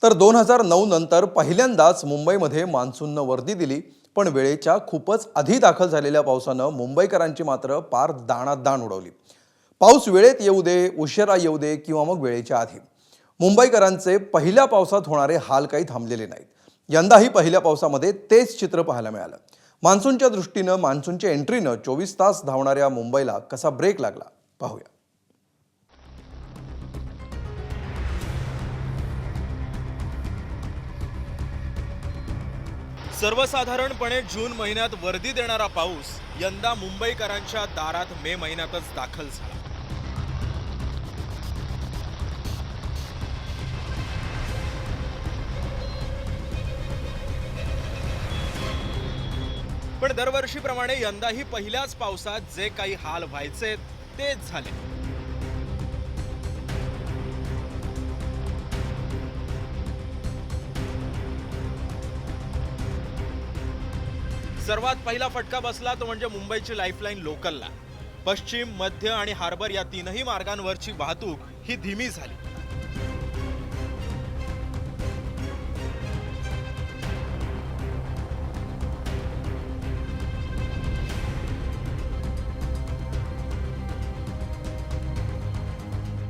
तर 2009 नंतर पहिल्यांदाच मुंबईमध्ये मान्सूननं वर्दी दिली, पण वेळेच्या खूपच आधी दाखल झालेल्या पावसानं मुंबईकरांची मात्र पार दाणादाण उडवली। पाऊस वेळेत येऊ दे, उशिरा येऊ दे किंवा मग वेळेच्या आधी, मुंबईकरांचे पहिल्या पावसात होणारे हाल काही थांबलेले नाहीत। यंदाही पहिल्या पावसामध्ये तेच चित्र पाहायला मिळालं। मान्सूनच्या दृष्टीनं मान्सूनच्या एंट्रीनं 24 तास धावणाऱ्या मुंबईला कसा ब्रेक लागला पाहूया। सर्वसाधारणपणे जून महिन्यात वर्दी देणारा पाऊस यंदा मुंबईकरांच्या दारात मे महिन्यातच दाखल झाला। पण दरवर्षीप्रमाणे यंदाही पहिल्याच पावसात जे काही हाल व्हायचे तेच झाले। सर्वात पहिला फटका बसला तो म्हणजे मुंबईची लाईफलाईन लोकलला। पश्चिम, मध्य आणि हार्बर या तीनही मार्गांवरची वाहतूक ही धीमी झाली।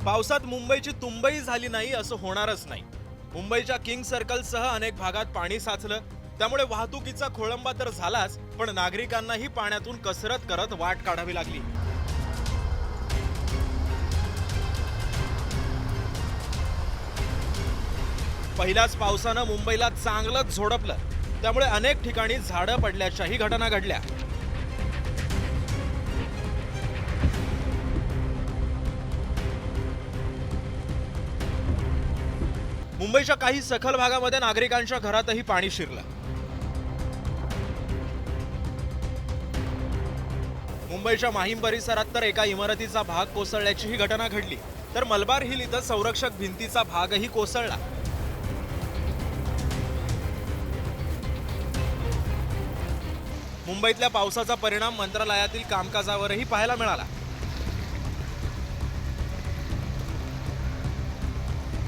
पावसात मुंबईची तुंबई झाली नाही असं होणारच नाही। मुंबईच्या किंग सर्कलसह अनेक भागात पाणी साचलं, त्यामुळे वाहतुकीचा खोळंबा तर झालाच, पण नागरिकांनाही पाण्यातून कसरत करत वाट काढावी लागली। पहिल्याच पावसानं मुंबईला चांगलंच झोडपलं, त्यामुळे अनेक ठिकाणी झाडं पडल्याच्याही घटना घडल्या। मुंबईच्या काही सखल भागामध्ये नागरिकांच्या घरातही पाणी शिरलं। मुंबईच्या माहीम परिसरात तर एका इमारतीचा भाग कोसळल्याचीही घटना घडली, तर मलबार हिल इथं संरक्षक भिंतीचा भागही कोसळला। मुंबईतल्या पावसाचा परिणाम मंत्रालयातील कामकाजावरही पाहायला मिळाला।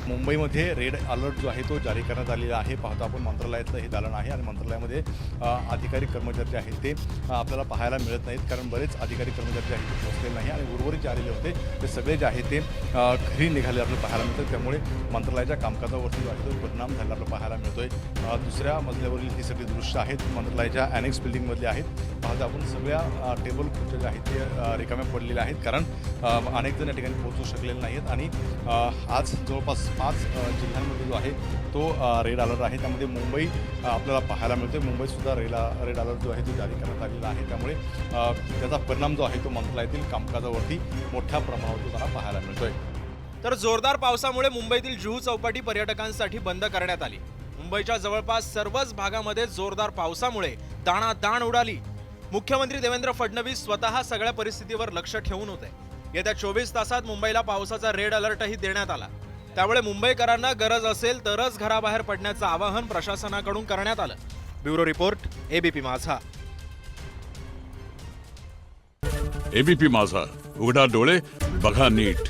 मुंबईमध्ये रेड अलर्ट जो आहे तो जारी करण्यात आलेला आहे। पाहतो आपण मंत्रालयातलं हे दालन आहे आणि मंत्रालयामध्ये अधिकारी कर्मचारी जे आहेत ते आपल्याला पाहायला मिळत नाहीत, कारण बरेच अधिकारी कर्मचारी जे आहेत ते पोहोचलेले नाही आणि उर्वरित जे आलेले होते ते सगळे जे आहेत ते घरी निघाले आपल्याला पाहायला मिळतं। त्यामुळे मंत्रालयाच्या कामकाजावरती जो आहे तो परिणाम झाला आपल्याला पाहायला मिळतोय। दुसऱ्या मजल्यावरील ही सगळी दृश्य आहेत मंत्रालयाच्या अनेक्स बिल्डिंगमधली आहेत। पाहतो आपण सगळ्या टेबल खुर्च्या ज्या आहेत ते रिकाम्या पडलेल्या आहेत, कारण अनेक जण या ठिकाणी पोहोचू शकलेले नाहीत आणि आज जवळपास 5 जिल्ह्यांमध्ये जो आहे तो रेड अलर्ट आहे। त्यामध्ये मुंबई आपल्याला पाहायला मिळते। मुंबईतसुद्धा रेड अलर्ट जो आहे तो जारी करण्यात आलेला आहे। त्यामुळे त्याचा परिणाम जो आहे तो मंत्रालयातील कामकाजावरती मोठ्या प्रमाणावर त्यांना पाहायला मिळतोय। तर जोरदार पावसामुळे मुंबईतील जुहू चौपाटी पर्यटकांसाठी बंद करण्यात आली। मुंबईच्या जवळपास सर्वच भागामध्ये जोरदार पावसामुळे दाणादाण उडाली। मुख्यमंत्री देवेंद्र फडणवीस स्वतः सगळ्या परिस्थितीवर लक्ष ठेवून होते। येत्या 24 तासात मुंबईला पावसाचा रेड अलर्टही देण्यात आला, त्यामुळे मुंबईकरांना गरज असेल तरच घराबाहेर पडण्याचं आवाहन प्रशासनाकडून करण्यात आलं। ब्युरो रिपोर्ट, एबीपी माझा। एबीपी माझा, उघडा डोळे बघा नीट।